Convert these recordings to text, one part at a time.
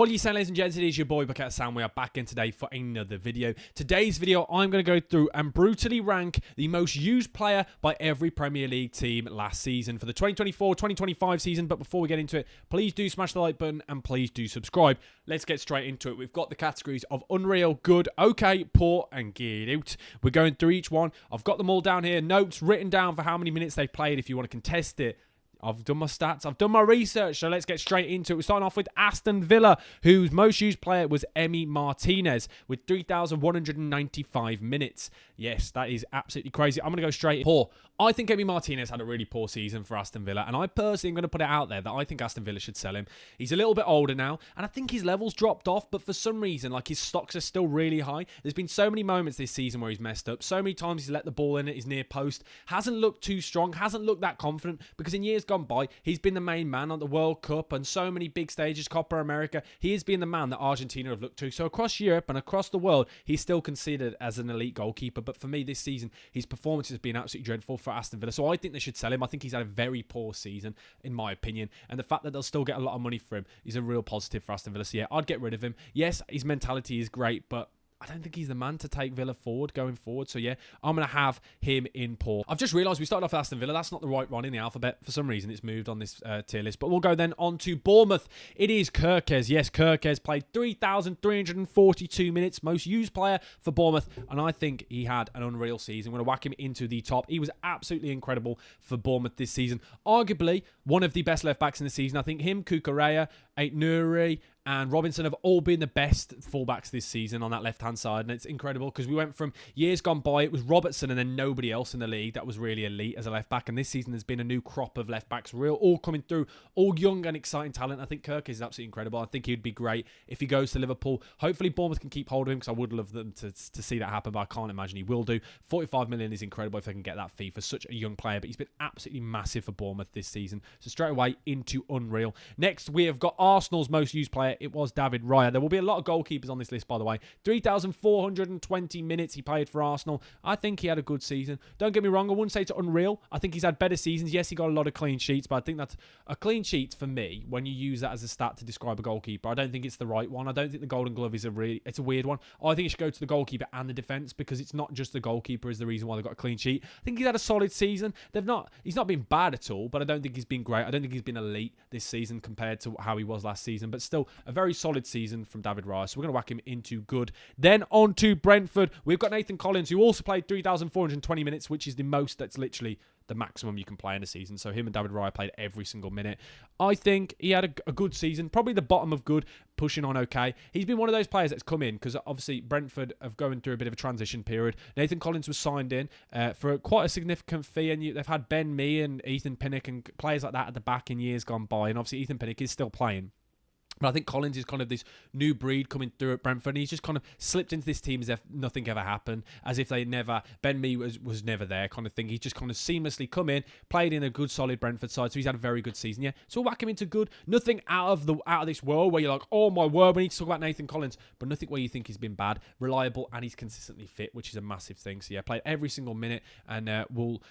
All you saying, ladies and gents, it is your boy BucketHatSam. We are back in today for another video. Today's video, I'm going to go through and brutally rank the most used player by every Premier League team last season for the 2024-2025 season. But before we get into it, please do smash the like button and please do subscribe. Let's get straight into it. We've got the categories of unreal, good, okay, poor, and get out. We're going through each one. I've got them all down here. Notes written down for how many minutes they've played if you want to contest it. I've done my stats. I've done my research. So let's get straight into it. We're starting off with Aston Villa, whose most used player was Emi Martinez with 3,195 minutes. Yes, that is absolutely crazy. I'm going to go straight in. Poor. I think Emi Martinez had a really poor season for Aston Villa, and I personally am going to put it out there that I think Aston Villa should sell him. He's a little bit older now, and I think his levels dropped off, but for some reason, like, his stocks are still really high. There's been so many moments this season where he's messed up. So many times he's let the ball in at his near post. Hasn't looked too strong. Hasn't looked that confident, because in years gone by, he's been the main man on the World Cup and so many big stages, Copa America. He has been the man that Argentina have looked to. So across Europe and across the world, he's still considered as an elite goalkeeper. But for me this season, his performance has been absolutely dreadful for Aston Villa. So I think they should sell him. I think he's had a very poor season, in my opinion. And the fact that they'll still get a lot of money for him is a real positive for Aston Villa. So yeah, I'd get rid of him. Yes, his mentality is great, but I don't think he's the man to take Villa forward going forward. So yeah, I'm going to have him in poor. I've just realised we started off with Aston Villa. That's not the right one in the alphabet. For some reason, it's moved on this tier list. But we'll go then on to Bournemouth. It is Kerkez. Yes, Kerkez played 3,342 minutes. Most used player for Bournemouth. And I think he had an unreal season. I'm going to whack him into the top. He was absolutely incredible for Bournemouth this season. Arguably, one of the best left-backs in the season. I think him, Cucurella, Aït-Nouri, and Robinson have all been the best fullbacks this season on that left-hand side. And it's incredible because we went from years gone by, it was Robertson and then nobody else in the league that was really elite as a left-back. And this season there's been a new crop of left-backs, all coming through, all young and exciting talent. I think Kirk is absolutely incredible. I think he'd be great if he goes to Liverpool. Hopefully Bournemouth can keep hold of him because I would love them to see that happen, but I can't imagine he will do. 45 million is incredible if they can get that fee for such a young player, but he's been absolutely massive for Bournemouth this season. So straight away into unreal. Next, we have got Arsenal's most used player. It was David Raya. There will be a lot of goalkeepers on this list, by the way. 3,420 minutes he played for Arsenal. I think he had a good season. Don't get me wrong, I wouldn't say it's unreal. I think he's had better seasons. Yes, he got a lot of clean sheets, but I think that's a clean sheet for me. When you use that as a stat to describe a goalkeeper, I don't think it's the right one. I don't think the Golden Glove is it's a weird one. I think it should go to the goalkeeper and the defence because it's not just the goalkeeper is the reason why they got a clean sheet. I think he's had a solid season. He's not been bad at all, but I don't think he's been great. I don't think he's been elite this season compared to how he was last season, but still a very solid season from David Raya. So we're going to whack him into good. Then on to Brentford. We've got Nathan Collins, who also played 3,420 minutes, which is the most. That's literally the maximum you can play in a season. So him and David Raya played every single minute. I think he had a good season, probably the bottom of good, pushing on okay. He's been one of those players that's come in because obviously Brentford have going through a bit of a transition period. Nathan Collins was signed in for quite a significant fee, and they've had Ben Mee and Ethan Pinnock and players like that at the back in years gone by, and obviously Ethan Pinnock is still playing. But I think Collins is kind of this new breed coming through at Brentford. And he's just kind of slipped into this team as if nothing ever happened, as if Ben Mee was never there kind of thing. He's just kind of seamlessly come in, played in a good, solid Brentford side. So he's had a very good season, yeah. So we'll whack him into good. Nothing out of this world where you're like, oh my word, we need to talk about Nathan Collins. But nothing where you think he's been bad, reliable, and he's consistently fit, which is a massive thing. So yeah, played every single minute. And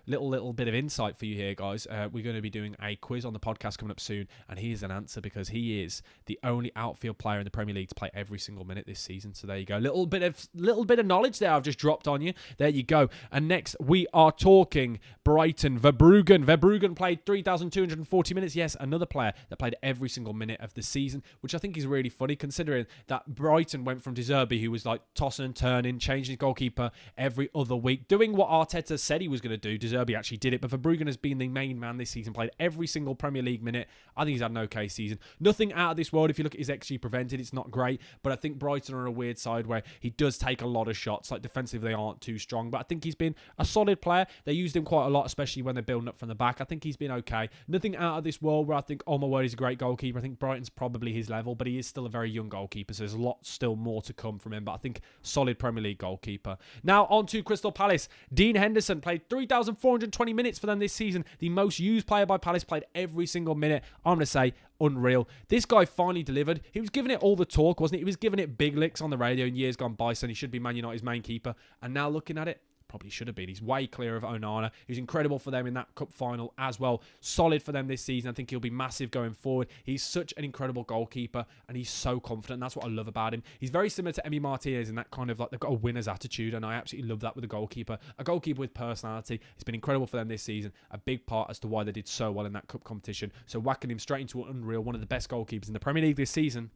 little bit of insight for you here, guys. We're going to be doing a quiz on the podcast coming up soon. And here's an answer because he is the only outfield player in the Premier League to play every single minute this season. So there you go. Little bit of knowledge there I've just dropped on you. There you go. And next we are talking Brighton. Verbruggen played 3,240 minutes. Yes, another player that played every single minute of the season, which I think is really funny considering that Brighton went from De Zerbi, who was like tossing and turning, changing his goalkeeper every other week, doing what Arteta said he was going to do. De Zerbi actually did it, but Verbruggen has been the main man this season, played every single Premier League minute. I think he's had an okay season. Nothing out of this world. If you look at his XG prevented, it's not great, but I think Brighton are a weird side where he does take a lot of shots. Like defensively, they aren't too strong, but I think he's been a solid player. They used him quite a lot, especially when they're building up from the back. I think he's been okay. Nothing out of this world where I think, oh my word, he's a great goalkeeper. I think Brighton's probably his level, but he is still a very young goalkeeper, so there's a lot still more to come from him, but I think solid Premier League goalkeeper. Now on to Crystal Palace. Dean Henderson played 3,420 minutes for them this season. The most used player by Palace, played every single minute. I'm going to say unreal. This guy finally delivered. He was giving it all the talk, wasn't he? He was giving it big licks on the radio in years gone by, saying he should be Man United's main keeper. And now looking at it, probably should have been. He's way clear of Onana. He's incredible for them in that cup final as well. Solid for them this season. I think he'll be massive going forward. He's such an incredible goalkeeper, and he's so confident. That's what I love about him. He's very similar to Emi Martinez in that kind of like they've got a winner's attitude, and I absolutely love that with a goalkeeper. A goalkeeper with personality. It's been incredible for them this season. A big part as to why they did so well in that cup competition. So whacking him straight into unreal, one of the best goalkeepers in the Premier League this season.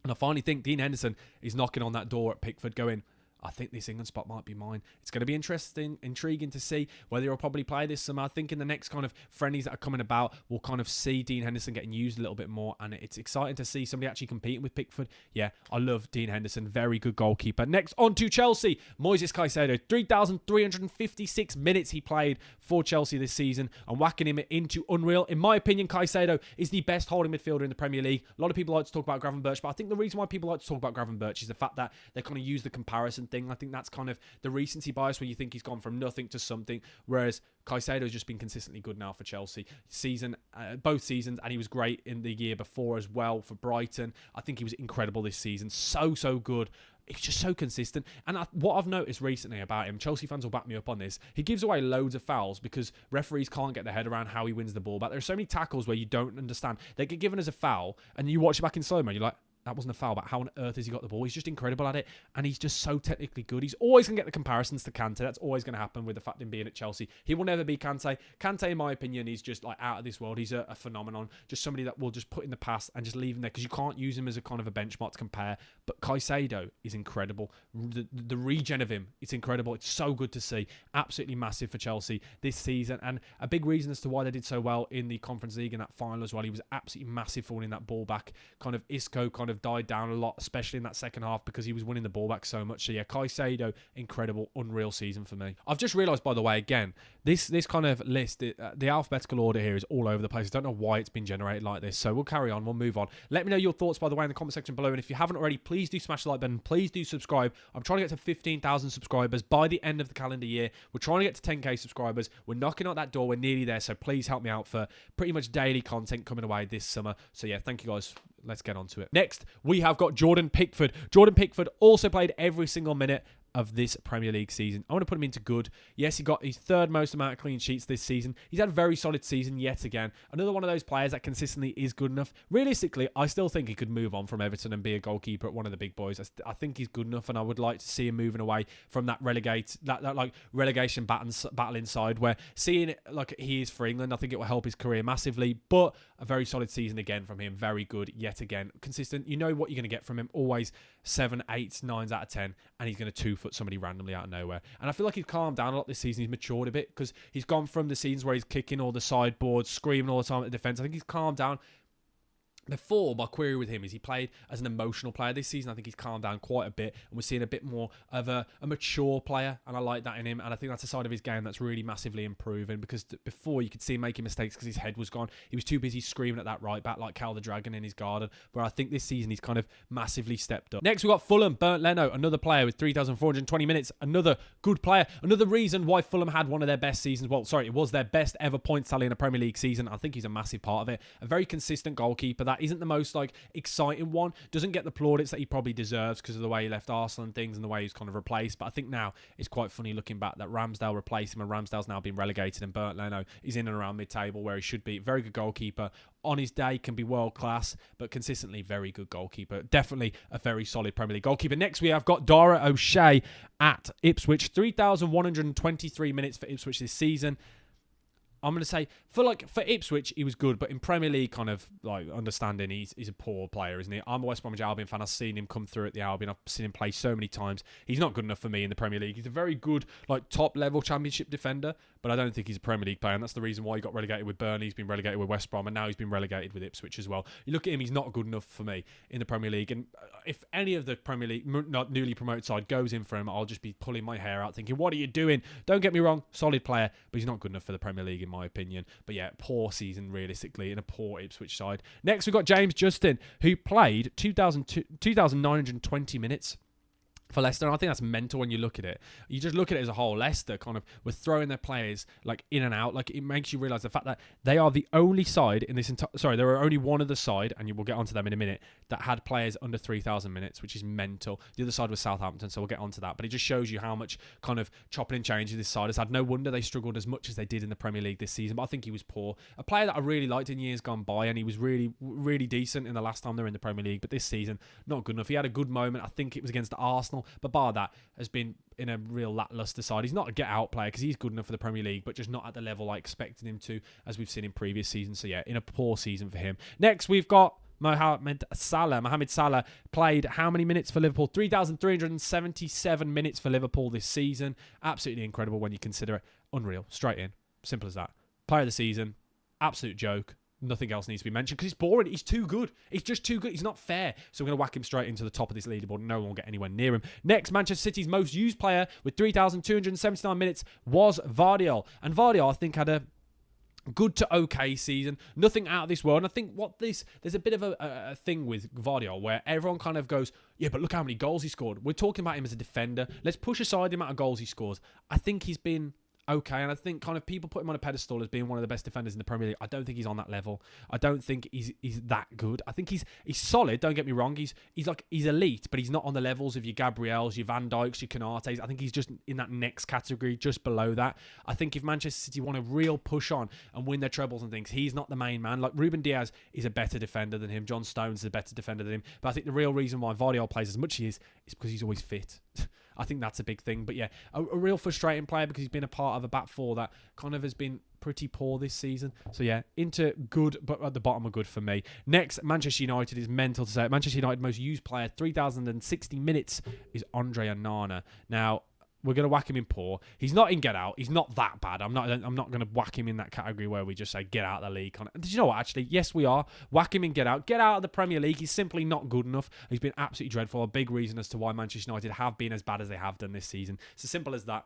And I finally think Dean Henderson is knocking on that door at Pickford going, I think this England spot might be mine. It's going to be intriguing to see whether he'll probably play this summer. I think in the next kind of friendlies that are coming about, we'll kind of see Dean Henderson getting used a little bit more, and it's exciting to see somebody actually competing with Pickford. Yeah, I love Dean Henderson. Very good goalkeeper. Next, on to Chelsea. Moises Caicedo. 3,356 minutes he played for Chelsea this season, and whacking him into unreal. In my opinion, Caicedo is the best holding midfielder in the Premier League. A lot of people like to talk about Gravenberch, but I think the reason why people like to talk about Gravenberch is the fact that they kind of use the comparison thing. I think that's kind of the recency bias where you think he's gone from nothing to something, whereas Caicedo's just been consistently good now for Chelsea. Both seasons, and he was great in the year before as well for Brighton. I think he was incredible this season. So good. He's just so consistent. And what I've noticed recently about him, Chelsea fans will back me up on this, he gives away loads of fouls because referees can't get their head around how he wins the ball back. There are so many tackles where you don't understand. They get given as a foul, and you watch it back in slow-mo, you're like, that wasn't a foul, but how on earth has he got the ball? He's just incredible at it, and he's just so technically good. He's always going to get the comparisons to Kante. That's always going to happen with the fact of him being at Chelsea. He will never be Kante. Kante, in my opinion, is just like out of this world. He's a phenomenon. Just somebody that will just put in the past and just leave him there because you can't use him as a kind of a benchmark to compare. But Caicedo is incredible. The regen of him, it's incredible. It's so good to see. Absolutely massive for Chelsea this season, and a big reason as to why they did so well in the Conference League in that final as well. He was absolutely massive for winning that ball back. Kind of Isco kind of died down a lot, especially in that second half because he was winning the ball back so much. So yeah, Caicedo, incredible, unreal season for me. I've just realised, by the way, again, this kind of list, the alphabetical order here is all over the place. I don't know why it's been generated like this. So we'll carry on. We'll move on. Let me know your thoughts, by the way, in the comment section below. And if you haven't already, please do smash the like button. Please do subscribe. I'm trying to get to 15,000 subscribers by the end of the calendar year. We're trying to get to 10k subscribers. We're knocking on that door. We're nearly there. So please help me out for pretty much daily content coming away this summer. So yeah, thank you guys. Let's get on to it. Next, we have got Jordan Pickford. Jordan Pickford also played every single minute of this Premier League season. I want to put him into good. Yes, he got his third most amount of clean sheets this season. He's had a very solid season yet again. Another one of those players that consistently is good enough. Realistically, I still think he could move on from Everton and be a goalkeeper at one of the big boys. I think he's good enough, and I would like to see him moving away from that relegation battle inside, where seeing it like he is for England, I think it will help his career massively. But a very solid season again from him. Very good yet again. Consistent. You know what you're going to get from him. Always 7, 8, 9s out of 10, and he's going to 2-foot somebody randomly out of nowhere. And I feel like he's calmed down a lot this season. He's matured a bit because he's gone from the seasons where he's kicking all the sideboards, screaming all the time at the defence. I think he's calmed down. Before, my query with him is he played as an emotional player. This season, I think he's calmed down quite a bit, and we're seeing a bit more of a mature player, and I like that in him, and I think that's a side of his game that's really massively improving, because before you could see him making mistakes because his head was gone. He was too busy screaming at that right back like Cal the Dragon in his garden, where I think this season he's kind of massively stepped up. Next, we've got Fulham, Bernd Leno, another player with 3,420 minutes, another good player, another reason why Fulham had one of their best seasons. Well, sorry, it was their best ever point tally in a Premier League season. I think he's a massive part of it. A very consistent goalkeeper that isn't the most exciting one, doesn't get the plaudits that he probably deserves because of the way he left Arsenal and things and the way he was kind of replaced. But I think now it's quite funny looking back that Ramsdale replaced him, and Ramsdale's now been relegated, and Bernd Leno is in and around mid-table where he should be. Very good goalkeeper. On his day can be world class, but consistently very good goalkeeper. Definitely a very solid Premier League goalkeeper. Next we have got Dara O'Shea at Ipswich. 3,123 minutes for Ipswich this season. I'm going to say, for Ipswich, he was good, but in Premier League, kind of like understanding he's a poor player, isn't he? I'm a West Bromwich Albion fan. I've seen him come through at the Albion. I've seen him play so many times. He's not good enough for me in the Premier League. He's a very good, top-level Championship defender, but I don't think he's a Premier League player, and that's the reason why he got relegated with Burnley. He's been relegated with West Brom, and now he's been relegated with Ipswich as well. You look at him, he's not good enough for me in the Premier League, and if any of the Premier League newly promoted side goes in for him, I'll just be pulling my hair out thinking, what are you doing? Don't get me wrong, solid player, but he's not good enough for the Premier League in my opinion. But yeah, poor season realistically in a poor Ipswich side. Next, we've got James Justin, who played 2,920 minutes. for Leicester. And I think that's mental when you look at it. You just look at it as a whole. Leicester kind of were throwing their players like in and out. Like, it makes you realise the fact that they are the only side in this entire... Sorry, there are only one other side, and we'll get onto them in a minute, that had players under 3,000 minutes, which is mental. The other side was Southampton, so we'll get onto that. But it just shows you how much kind of chopping and changing this side has had. No wonder they struggled as much as they did in the Premier League this season. But I think he was poor. A player that I really liked in years gone by, and he was really, really decent in the last time they were in the Premier League. But this season, not good enough. He had a good moment. I think it was against Arsenal. But bar that, has been in a real lacklustre side. He's not a get-out player because he's good enough for the Premier League, but just not at the level I expected him to, as we've seen in previous seasons. So yeah, in a poor season for him. Next, we've got Mohamed Salah played how many minutes for Liverpool? 3,377 minutes for Liverpool this season. Absolutely incredible when you consider it. Unreal. Straight in. Simple as that. Player of the season. Absolute joke. Nothing else needs to be mentioned because it's boring. He's too good. He's just too good. He's not fair. So we're going to whack him straight into the top of this leaderboard. No one will get anywhere near him. Next, Manchester City's most used player with 3,279 minutes was Vardiol. And Vardiol, I think, had a good to okay season. Nothing out of this world. And I think there's a bit of a thing with Vardiol where everyone kind of goes, yeah, but look how many goals he scored. We're talking about him as a defender. Let's push aside the amount of goals he scores. I think he's been okay, and I think kind of people put him on a pedestal as being one of the best defenders in the Premier League. I don't think he's on that level. I don't think he's that good. I think he's solid. Don't get me wrong. He's elite, but he's not on the levels of your Gabriels, your Van Dijks, your Canates. I think he's just in that next category, just below that. I think if Manchester City want a real push on and win their trebles and things, he's not the main man. Like, Ruben Diaz is a better defender than him. John Stones is a better defender than him. But I think the real reason why Vardiol plays as much as he is because he's always fit. I think that's a big thing. But yeah, a real frustrating player because he's been a part of a back four that kind of has been pretty poor this season. So yeah, into good, but at the bottom of good for me. Next, Manchester United is mental to say. Manchester United most used player, 3,060 minutes, is Andre Onana. Now, we're going to whack him in poor. He's not in get out. He's not that bad. I'm not going to whack him in that category where we just say get out of the league. Did you know what, actually? Yes, we are. Whack him in get out. Get out of the Premier League. He's simply not good enough. He's been absolutely dreadful. A big reason as to why Manchester United have been as bad as they have done this season. It's as simple as that.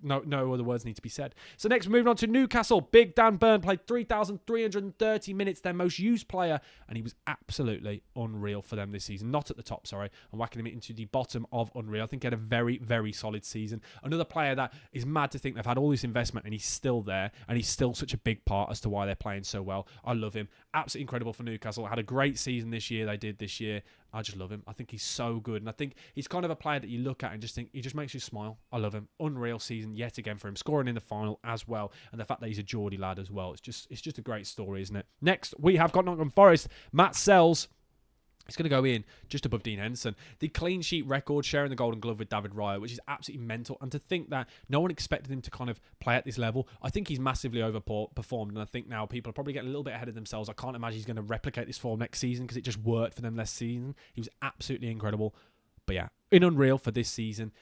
No other words need to be said. So next, we're moving on to Newcastle. Big Dan Burn played 3,330 minutes, their most used player, and he was absolutely unreal for them this season. Not at the top, sorry. I'm whacking him into the bottom of unreal. I think he had a very, very solid season. Another player that is mad to think they've had all this investment and he's still there, and he's still such a big part as to why they're playing so well. I love him. Absolutely incredible for Newcastle. Had a great season this year. They did this year. I just love him. I think he's so good. And I think he's kind of a player that you look at and just think, he just makes you smile. I love him. Unreal season yet again for him. Scoring in the final as well. And the fact that he's a Geordie lad as well. It's just a great story, isn't it? Next, we have got Nottingham Forest. Matt Sells. He's going to go in just above Dean Henderson. The clean sheet record, sharing the Golden Glove with David Raya, which is absolutely mental. And to think that no one expected him to kind of play at this level, I think he's massively overperformed. And I think now people are probably getting a little bit ahead of themselves. I can't imagine he's going to replicate this form next season because it just worked for them last season. He was absolutely incredible. But yeah, in unreal for this season.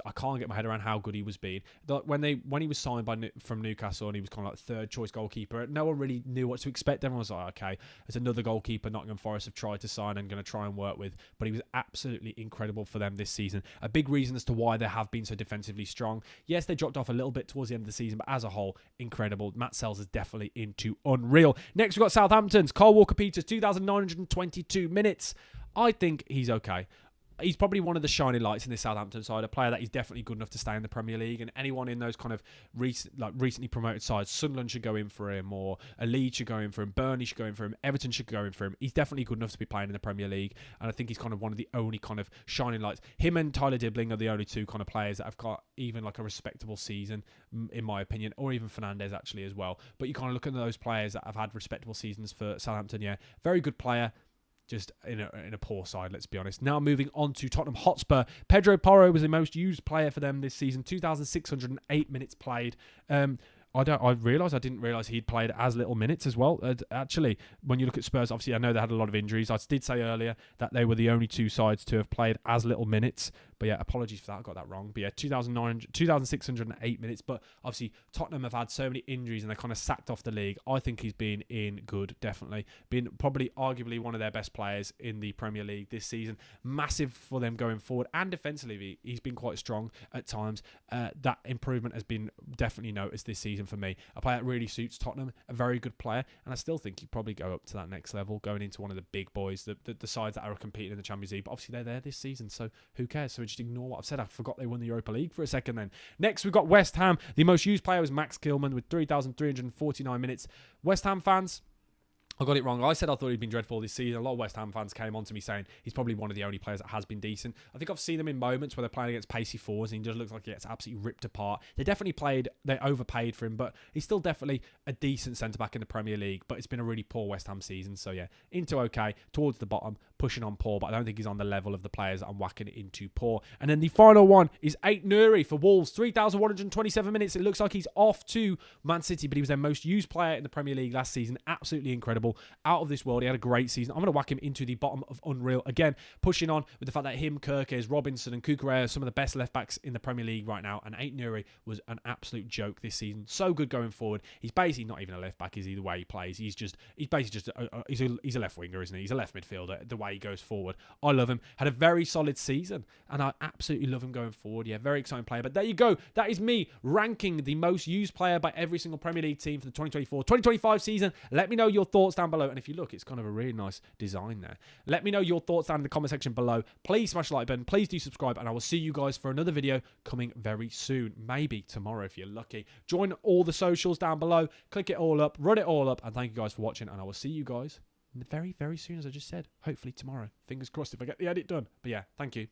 I can't get my head around how good he was being. When he was signed from Newcastle and he was kind of like third choice goalkeeper, no one really knew what to expect. Everyone was like, okay, there's another goalkeeper Nottingham Forest have tried to sign and going to try and work with. But he was absolutely incredible for them this season. A big reason as to why they have been so defensively strong. Yes, they dropped off a little bit towards the end of the season, but as a whole, incredible. Matt Sells is definitely into unreal. Next, we've got Southampton's Kyle Walker-Peters, 2,922 minutes. I think he's okay. He's probably one of the shining lights in this Southampton side, a player that is definitely good enough to stay in the Premier League. And anyone in those kind of recently promoted sides, Sunderland should go in for him, or Leeds should go in for him, Burnley should go in for him, Everton should go in for him. He's definitely good enough to be playing in the Premier League. And I think he's kind of one of the only kind of shining lights. Him and Tyler Dibbling are the only two kind of players that have got even like a respectable season, in my opinion, or even Fernandes actually as well. But you kind of look at those players that have had respectable seasons for Southampton. Yeah, very good player. Just in a poor side, let's be honest. Now moving on to Tottenham Hotspur. Pedro Porro was the most used player for them this season. 2,608 minutes played. I didn't realise he'd played as little minutes as well. Actually, when you look at Spurs, obviously I know they had a lot of injuries. I did say earlier that they were the only two sides to have played as little minutes. But yeah, apologies for that. I got that wrong. But yeah, 2,608 minutes. But obviously, Tottenham have had so many injuries and they kind of sacked off the league. I think he's been in good, definitely. Been probably arguably one of their best players in the Premier League this season. Massive for them going forward. And defensively, he's been quite strong at times. That improvement has been definitely noticed this season for me. A player that really suits Tottenham. A very good player. And I still think he'd probably go up to that next level, going into one of the big boys, the sides that are competing in the Champions League. But obviously, they're there this season, so who cares? So just ignore what I've said. I forgot they won the Europa League for a second then. Next, we've got West Ham. The most used player was Max Kilman with 3,349 minutes. West Ham fans, I got it wrong. I said I thought he'd been dreadful this season. A lot of West Ham fans came on to me saying he's probably one of the only players that has been decent. I think I've seen them in moments where they're playing against pacey forwards and he just looks like he gets absolutely ripped apart. They overpaid for him, but he's still definitely a decent centre-back in the Premier League, but it's been a really poor West Ham season. So yeah, into okay, towards the bottom, pushing on poor, but I don't think he's on the level of the players that I'm whacking it into poor. And then the final one is Ait Nouri for Wolves, 3,127 minutes. It looks like he's off to Man City, but he was their most used player in the Premier League last season. Absolutely incredible. Out of this world. He had a great season. I'm going to whack him into the bottom of unreal. Again, pushing on with the fact that him, Kirkes, Robinson and Cucurella are some of the best left-backs in the Premier League right now. And Ait Nouri was an absolute joke this season. So good going forward. He's basically not even a left-back, is he, the way he plays. He's basically just he's a left winger, isn't he? He's a left midfielder, the way he goes forward. I love him. Had a very solid season. And I absolutely love him going forward. Yeah, very exciting player. But there you go. That is me ranking the most used player by every single Premier League team for the 2024-2025 season. Let me know your thoughts down below. And if you look, it's kind of a really nice design there. Let me know your thoughts down in the comment section below. Please smash the like button. Please do subscribe. And I will see you guys for another video coming very soon. Maybe tomorrow if you're lucky. Join all the socials down below. Click it all up. Run it all up. And thank you guys for watching. And I will see you guys very, very soon, as I just said. Hopefully tomorrow. Fingers crossed if I get the edit done. But yeah, thank you.